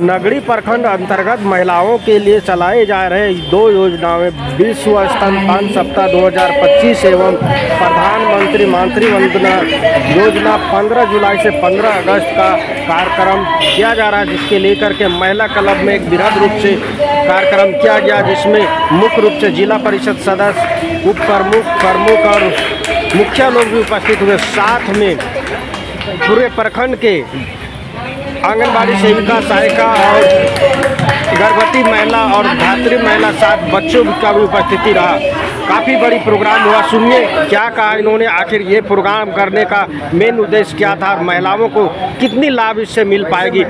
नगड़ी प्रखंड अंतर्गत महिलाओं के लिए चलाए जा रहे 2 योजनाएं विश्व स्तनपान सप्ताह 2025 एवं प्रधानमंत्री मातृ वंदना योजना 15 जुलाई से 15 अगस्त का कार्यक्रम किया जा रहा है, जिसके लेकर के महिला क्लब में एक बृहद रूप से कार्यक्रम किया गया, जिसमें मुख्य रूप से जिला परिषद सदस्य, उप प्रमुख और मुखिया लोग भी उपस्थित हुए। साथ में पूरे प्रखंड के आंगनबाड़ी सेविका, सहायिका और गर्भवती महिला और धात्री महिला, साथ बच्चों का भी उपस्थिति रहा। काफ़ी बड़ी प्रोग्राम हुआ। सुनिए क्या कहा इन्होंने, आखिर ये प्रोग्राम करने का मेन उद्देश्य क्या था, महिलाओं को कितनी लाभ इससे मिल पाएगी।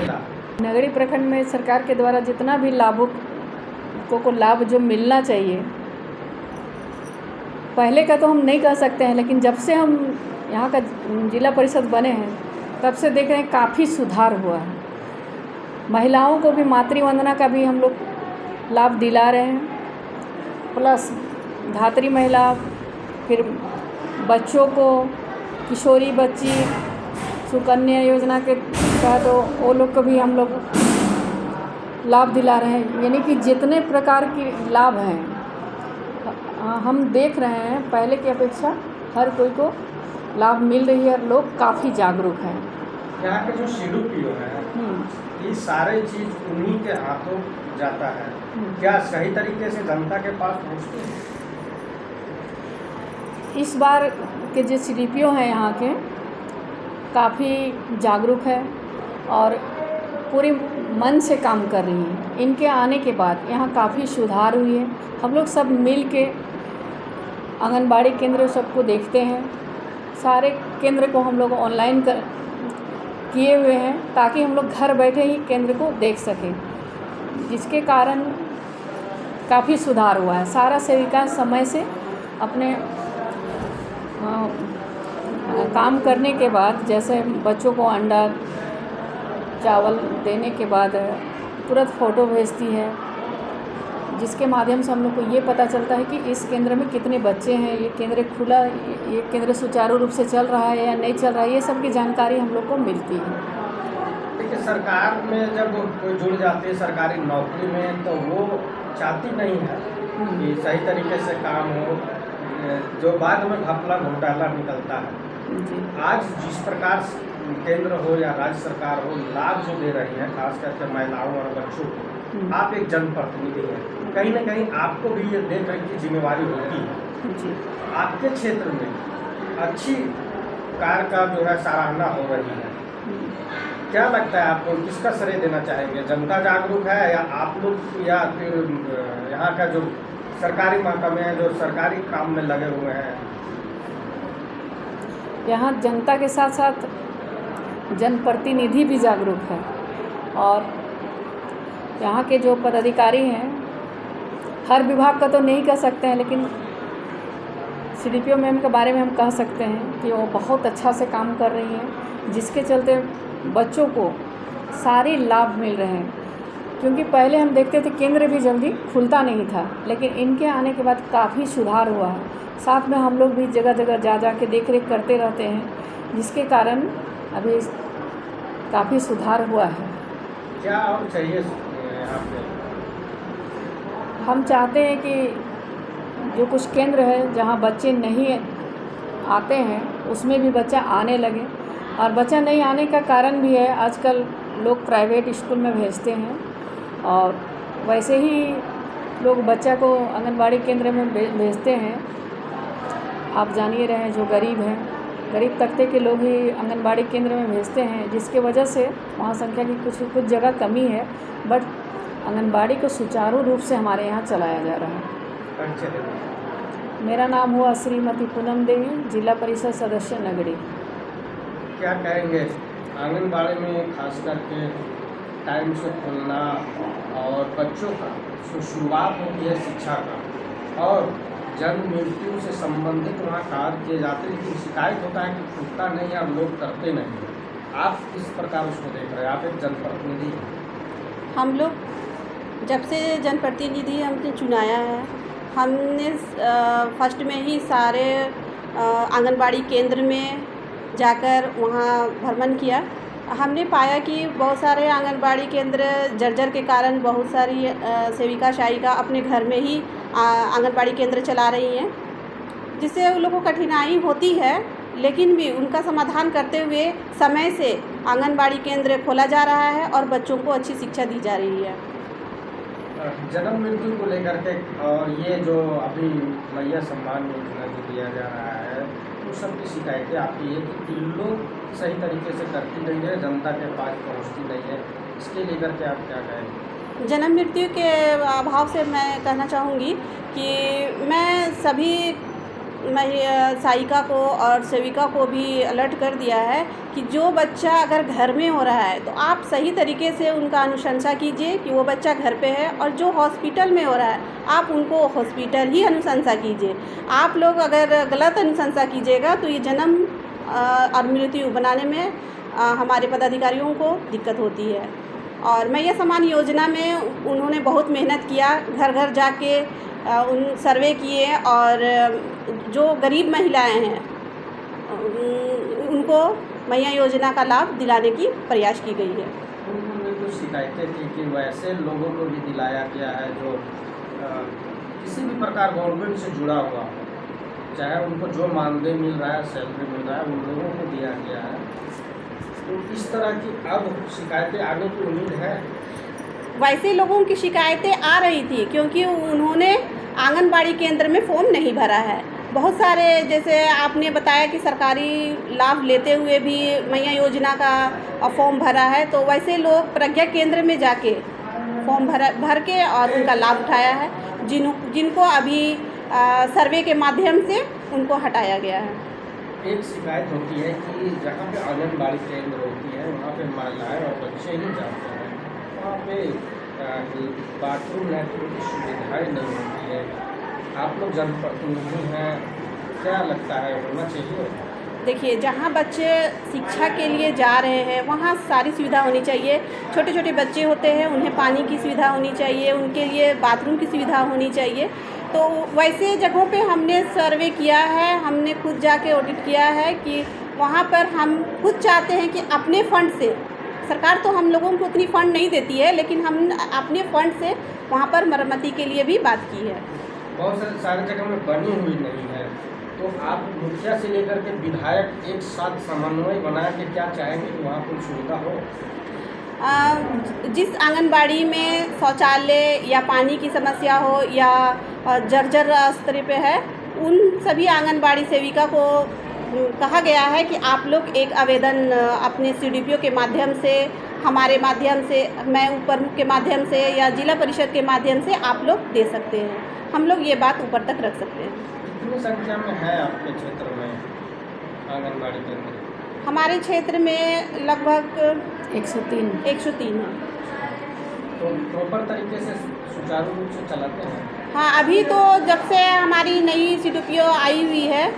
नगरी प्रखंड में सरकार के द्वारा जितना भी लाभुकों को लाभ जो मिलना चाहिए, पहले का तो हम नहीं कह सकते हैं, लेकिन जब से हम यहाँ का जिला परिषद बने हैं तब से देख रहे हैं काफ़ी सुधार हुआ है। महिलाओं को भी मातृ वंदना का भी हम लोग लाभ दिला रहे हैं, प्लस धात्री महिला, फिर बच्चों को, किशोरी बच्ची सुकन्या योजना के तहत तो वो लोग को भी हम लोग लाभ दिला रहे हैं। यानी कि जितने प्रकार के लाभ हैं हम देख रहे हैं, पहले की अपेक्षा हर कोई को लाभ मिल रही है और लोग काफ़ी जागरूक हैं। यहाँ के जो सीडीपीओ है, ये सारे चीज़ उन्हीं के हाथों जाता है, क्या सही तरीके से जनता के पास पहुँचते हैं? इस बार के जो सीडीपीओ हैं यहाँ के काफ़ी जागरूक है और पूरे मन से काम कर रही हैं। इनके आने के बाद यहाँ काफ़ी सुधार हुई है। हम लोग सब मिल के आंगनबाड़ी केंद्र सबको देखते हैं। सारे केंद्र को हम लोग ऑनलाइन किए हुए हैं ताकि हम लोग घर बैठे ही केंद्र को देख सकें, जिसके कारण काफ़ी सुधार हुआ है। सारा सेविका समय से अपने काम करने के बाद, जैसे बच्चों को अंडा चावल देने के बाद तुरंत फ़ोटो भेजती है, जिसके माध्यम से हम लोग को ये पता चलता है कि इस केंद्र में कितने बच्चे हैं, ये केंद्र खुला, ये केंद्र सुचारू रूप से चल रहा है या नहीं चल रहा है, ये सब की जानकारी हम लोग को मिलती है। देखिए, सरकार में जब कोई जुड़ जाती है सरकारी नौकरी में, तो वो चाहती नहीं है कि सही तरीके से काम हो, जो बाद में घपला घोटाला निकलता है। आज जिस प्रकार केंद्र हो या राज्य सरकार हो लाभ जो दे रही है, खास करके महिलाओं और बच्चों को, आप एक जनप्रतिनिधि हैं, कहीं ना कहीं आपको भी ये देख रहे की जिम्मेवारी होती है। आपके क्षेत्र में अच्छी कार्य का जो है सराहना हो रही है, क्या लगता है आपको, किसका श्रेय देना चाहेंगे? जनता जागरूक है या आप लोग, या फिर यहाँ का जो सरकारी महकमे हैं जो सरकारी काम में लगे हुए हैं? यहाँ जनता के साथ साथ जनप्रतिनिधि भी जागरूक है और यहाँ के जो पदाधिकारी हैं, हर विभाग का तो नहीं कह सकते हैं, लेकिन सीडीपीओ मैम के बारे में हम कह सकते हैं कि वो बहुत अच्छा से काम कर रही हैं, जिसके चलते बच्चों को सारे लाभ मिल रहे हैं। क्योंकि पहले हम देखते थे केंद्र भी जल्दी खुलता नहीं था, लेकिन इनके आने के बाद काफ़ी सुधार हुआ है। साथ में हम लोग भी जगह जगह जा के देख रेख करते रहते हैं, जिसके कारण अभी काफ़ी सुधार हुआ है। क्या और चाहिए यहाँ पे? हम चाहते हैं कि जो कुछ केंद्र है जहाँ बच्चे नहीं आते हैं उसमें भी बच्चा आने लगे, और बच्चा नहीं आने का कारण भी है, आजकल लोग प्राइवेट स्कूल में भेजते हैं और वैसे ही लोग बच्चा को आंगनबाड़ी केंद्र में भेजते हैं। आप जान ही रहे हैं, जो गरीब हैं, गरीब तबके के लोग ही आंगनबाड़ी केंद्र में भेजते हैं, जिसके वजह से वहाँ संख्या की कुछ जगह कमी है, बट आंगनबाड़ी को सुचारू रूप से हमारे यहाँ चलाया जा रहा है। मेरा नाम हुआ श्रीमती पूनम देवी, जिला परिषद सदस्य नगरी। क्या कहेंगे आंगनबाड़ी में खास करके टाइम से खुलना और बच्चों का जो शुरुआत होती है शिक्षा का, और जन्म मृत्यु से संबंधित वहाँ कार्य किए जाते हैं, लेकिन शिकायत होता है कि खुलता नहीं और लोग करते नहीं। आप किस प्रकार उसको देख रहे हैं? आप एक जनप्रतिनिधि हैं। हम लोग जब से जनप्रतिनिधि हमने चुनाया है, हमने फर्स्ट में ही सारे आंगनबाड़ी केंद्र में जाकर वहाँ भ्रमण किया हमने पाया कि बहुत सारे आंगनबाड़ी केंद्र जर्जर के कारण बहुत सारी सेविका सहायिका अपने घर में ही आंगनबाड़ी केंद्र चला रही हैं, जिससे उन लोगों को कठिनाई होती है, लेकिन भी उनका समाधान करते हुए समय से आंगनबाड़ी केंद्र खोला जा रहा है और बच्चों को अच्छी शिक्षा दी जा रही है। जन्म मृत्यु को लेकर के और ये जो अभी मैया सम्मान योजना जो दिया जा रहा है, उस सब की शिकायतें आती है कि लोग सही तरीके से करती नहीं है, जनता के पास पहुंचती नहीं है। इसके लेकर के आप क्या कहेंगे? जन्म मृत्यु के अभाव से मैं कहना चाहूँगी कि मैं सभी सहायिका को और सेविका को भी अलर्ट कर दिया है कि जो बच्चा अगर घर में हो रहा है तो आप सही तरीके से उनका अनुशंसा कीजिए कि वो बच्चा घर पे है, और जो हॉस्पिटल में हो रहा है आप उनको हॉस्पिटल ही अनुशंसा कीजिए। आप लोग अगर गलत अनुशंसा कीजिएगा तो ये जन्म और मृत्यु बनाने में हमारे पदाधिकारियों को दिक्कत होती है। और मैया सम्मान योजना में उन्होंने बहुत मेहनत किया, घर घर जाके उन सर्वे किए और जो गरीब महिलाएं हैं उनको मैया योजना का लाभ दिलाने की प्रयास की गई है। उनमें कुछ शिकायतें थी कि वैसे लोगों को भी दिलाया गया है जो किसी भी प्रकार गवर्नमेंट से जुड़ा हुआ हो, चाहे उनको जो मानदेय मिल रहा है, सैलरी मिल रहा है, उन लोगों को दिया गया है। तो इस तरह की अब शिकायतें आने की उम्मीद है? वैसे लोगों की शिकायतें आ रही थी क्योंकि उन्होंने आंगनबाड़ी केंद्र में फॉर्म नहीं भरा है। बहुत सारे, जैसे आपने बताया कि सरकारी लाभ लेते हुए भी मैया योजना का फॉर्म भरा है, तो वैसे लोग प्रज्ञा केंद्र में जाके फॉर्म भर के और उनका लाभ उठाया है, जिनको अभी सर्वे के माध्यम से उनको हटाया गया है। एक शिकायत होती है कि जहाँ पे आंगनबाड़ी केंद्र होती है वहाँ पे महिलाएं और बच्चे ही जाते हैं, वहाँ पे बाथरूम लैट्रिन की सुविधाएँ नहीं होती है। आप लोग जनप्रतिनिधि हैं, क्या लगता है होना चाहिए? देखिए, जहाँ बच्चे शिक्षा के लिए जा रहे हैं वहाँ सारी सुविधा होनी चाहिए। छोटे छोटे बच्चे होते हैं, उन्हें पानी की सुविधा होनी चाहिए, उनके लिए बाथरूम की सुविधा होनी चाहिए। तो वैसे जगहों पे हमने सर्वे किया है, हमने खुद जाके ऑडिट किया है कि वहाँ पर हम खुद चाहते हैं कि अपने फंड से, सरकार तो हम लोगों को उतनी फंड नहीं देती है, लेकिन हम अपने फंड से वहाँ पर मरम्मती के लिए भी बात की है। बहुत सारी जगह में बनी हुई नहीं है, तो आप मुखिया से लेकर के विधायक एक साथ समन्वय बना के क्या चाहेंगे कि वहाँ कुछ सुविधा हो? जिस आंगनबाड़ी में शौचालय या पानी की समस्या हो या जर्जर स्तर पे है, उन सभी आंगनबाड़ी सेविका को कहा गया है कि आप लोग एक आवेदन अपने CDPO के माध्यम से, हमारे माध्यम से, मैं प्रमुख के माध्यम से या जिला परिषद के माध्यम से आप लोग दे सकते हैं। हम लोग ये बात ऊपर तक रख सकते हैं। कितनी संख्या में है आपके क्षेत्र में आंगनबाड़ी केंद्र? हमारे क्षेत्र में लगभग 103 है। तो प्रॉपर तरीके से सुचारू रूप से चलाते हैं? हाँ, अभी तो जब से हमारी नई CDPO आई हुई है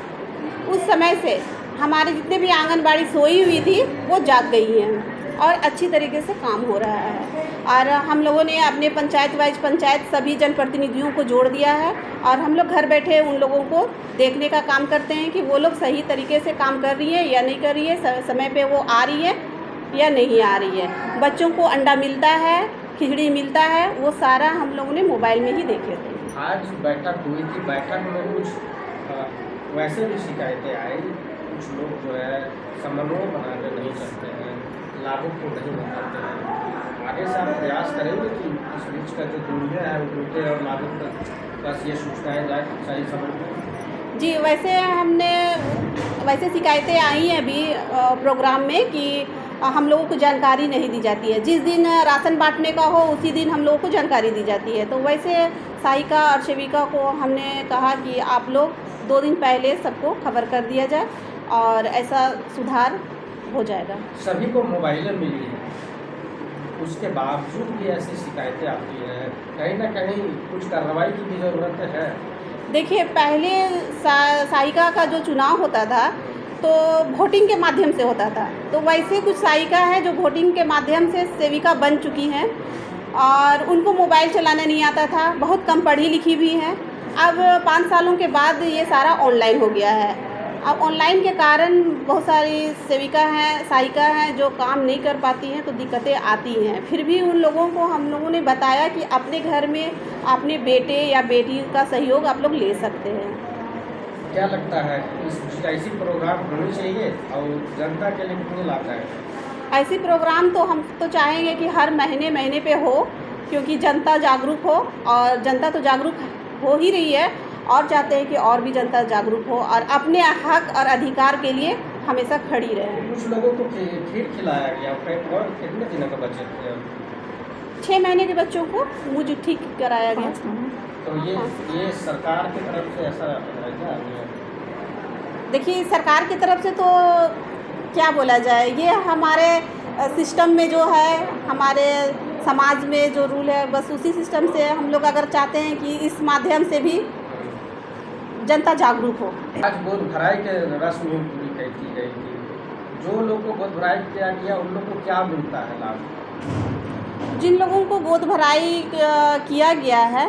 उस समय से हमारे जितने भी आंगनबाड़ी सोई हुई थी वो जाग गई हैं और अच्छी तरीके से काम हो रहा है। और हम लोगों ने अपने पंचायत वाइज पंचायत सभी जनप्रतिनिधियों को जोड़ दिया है और हम लोग घर बैठे उन लोगों को देखने का काम करते हैं कि वो लोग सही तरीके से काम कर रही है या नहीं कर रही है, समय पे वो आ रही है या नहीं आ रही है। बच्चों को अंडा मिलता है, खिचड़ी मिलता है, वो सारा हम लोगों ने मोबाइल में ही देख लेते हैं। आज बैठक हुई थी, बैठक में कुछ वैसे भी शिकायतें आई, कुछ लोग जो है समन्वय बना कर नहीं चलते हैं, लागू को नहीं बताते हैं। आगे से आप प्रयास करेंगे कि इस बीच का जो दुनिया है वो टूटे और लागू तक बस ये सूचनाएँ जाए सही समय पर? जी, वैसे शिकायतें आई हैं अभी प्रोग्राम में कि हम लोगों को जानकारी नहीं दी जाती है। जिस दिन राशन बांटने का हो उसी दिन हम लोगों को जानकारी दी जाती है। तो वैसे सहायिका और सेविका को हमने कहा कि आप लोग 2 दिन पहले सबको खबर कर दिया जाए और ऐसा सुधार हो जाएगा। सभी को मोबाइलें मिली हैं, उसके बावजूद भी ऐसी शिकायतें आती हैं, कहीं ना कहीं कुछ कार्रवाई की भी ज़रूरत है। देखिए, पहले सहायिका का जो चुनाव होता था तो वोटिंग के माध्यम से होता था, तो वैसे कुछ सहायिका है जो वोटिंग के माध्यम से सेविका बन चुकी हैं और उनको मोबाइल चलाना नहीं आता था, बहुत कम पढ़ी लिखी भी हैं। अब 5 सालों के बाद ये सारा ऑनलाइन हो गया है, अब ऑनलाइन के कारण बहुत सारी सेविका हैं, सहायिका हैं जो काम नहीं कर पाती हैं तो दिक्कतें आती हैं। फिर भी उन लोगों को हम लोगों ने बताया कि अपने घर में अपने बेटे या बेटी का सहयोग आप लोग ले सकते हैं। क्या लगता है इस ऐसी प्रोग्राम होनी चाहिए और जनता के लिए कितने लाभदायक है? ऐसी प्रोग्राम तो हम तो चाहेंगे कि हर महीने पे हो, क्योंकि जनता जागरूक हो, और जनता तो जागरूक हो ही रही है और चाहते हैं कि और भी जनता जागरूक हो और अपने हक और अधिकार के लिए हमेशा खड़ी रहे। कुछ लोगों को खीर खिलाया गया और कितने दिनों का बच्चे थे? 6 महीने के बच्चों को मुझे ठीक कराया गया। तो ये सरकार की तरफ से ऐसा है क्या? देखिए, सरकार की तरफ से तो क्या बोला जाए, ये हमारे सिस्टम में जो है, हमारे समाज में जो रूल है, बस उसी सिस्टम से हम लोग अगर चाहते हैं कि इस माध्यम से भी जनता जागरूक हो। आज गोद भराई के रस्म में पूरी की गई थी। जो लोग को गोद भराई किया गया उन लोग को क्या मिलता है लाभ? जिन लोगों को गोद भराई किया गया है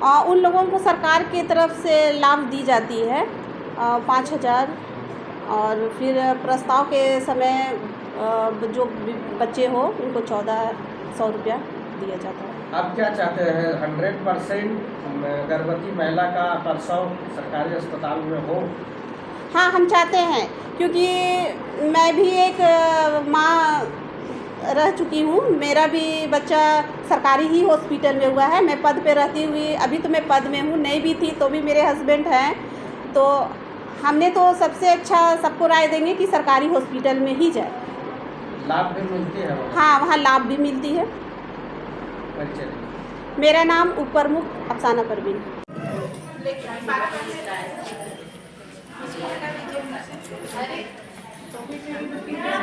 उन लोगों को सरकार की तरफ से लाभ दी जाती है 5,000, और फिर प्रस्ताव के समय जो बच्चे हो उनको 1,400 रुपया दिया जाता है। आप क्या चाहते हैं? 100% गर्भवती महिला का प्रसव सरकारी अस्पताल में हो? हाँ, हम चाहते हैं, क्योंकि मैं भी एक माँ रह चुकी हूँ। मेरा भी बच्चा सरकारी ही हॉस्पिटल में हुआ है। मैं पद पे रहती हुई, अभी तो मैं पद में हूँ, नहीं भी थी तो भी मेरे हस्बैंड हैं, तो हमने तो सबसे अच्छा सबको राय देंगे कि सरकारी हॉस्पिटल में ही जाए। लाभ भी मिलती है? हाँ, वहाँ लाभ भी मिलती है। मेरा नाम उपप्रमुख अफसाना परवीन।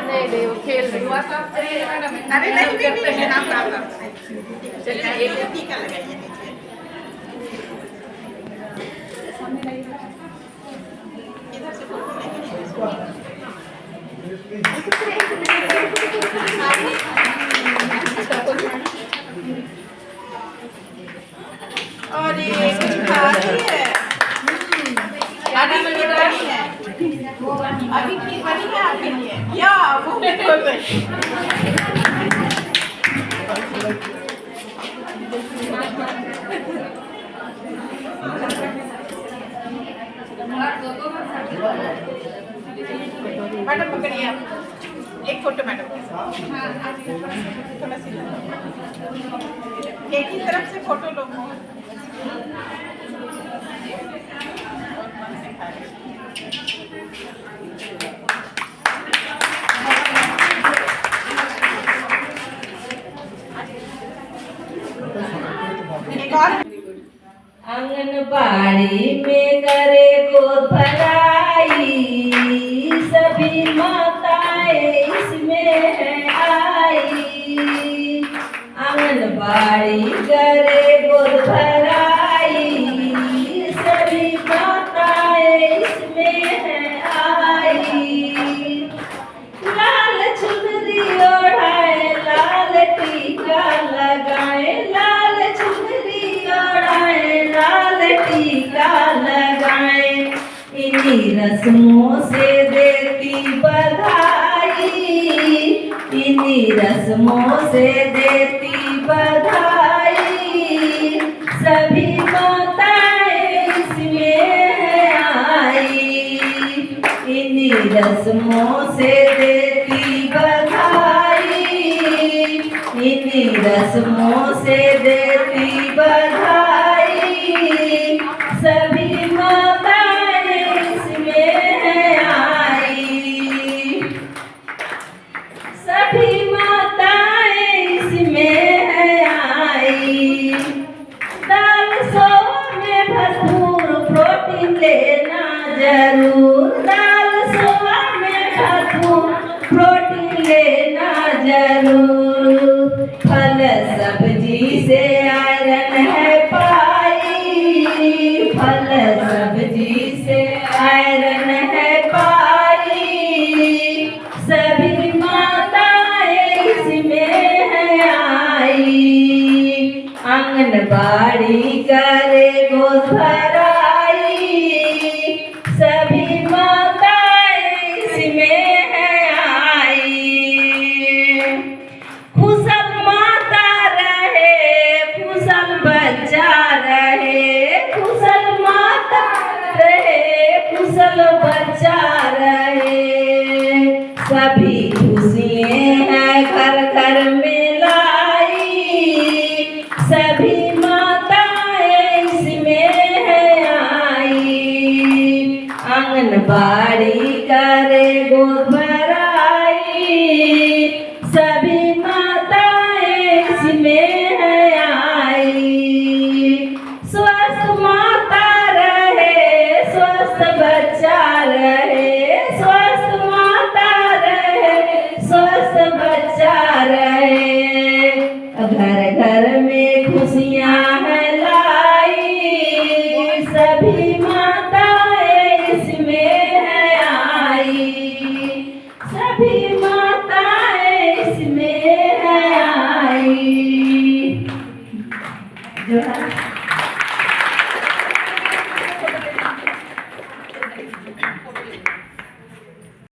नहीं वो खेल रही है। अरे नहीं आप चलिए एक टीका लगाइए नीचे। इधर से फोटो लेंगे। और ये कुछ खाती है। अभी खीर बनी है। अभी खीर बनी है आपके लिए। या वो बिल्कुल नहीं। मैडम पकड़िए आप। एक फोटो मैडम के साथ। थोड़ा सी एक ही तरफ से फोटो लो। आंगनबाड़ी में करे गोद भराई, सभी माताएं इसमें है आई। आंगनबाड़ी करे गोद भराई, सभी माताएं इसमें है आई। लाल चुनरी ओढ़ाए, लाल टीका लगाए, लाल चुनरी ओढ़ाए, लाल टीका लगाए। इन्हीं रस्मों से देती बधाई, इन्हीं रस्मों से देती बधाई। सभी माताएं इसमें आई, इन्हीं रस्मों से देती बधाई, इन्हीं रस्मों से देती बधाई। सभी माताएं इसमें आई, सभी माताएं इसमें आई। दाल सोवा में भरपूर प्रोटीन लेना जरूर, दाल सोवा में भरपूर प्रोटीन लेना जरूर। फल सब्जी से आयरन है पाई, फल सब्जी से आयरन है पाई। सभी माताएं इसमें है आई, आंगनबाड़ी करे गोद भराई। सभी माता घर में खुशियाँ है लाई, सभी माताएं इसमें है आई, सभी माताएं इसमें है आई। जो है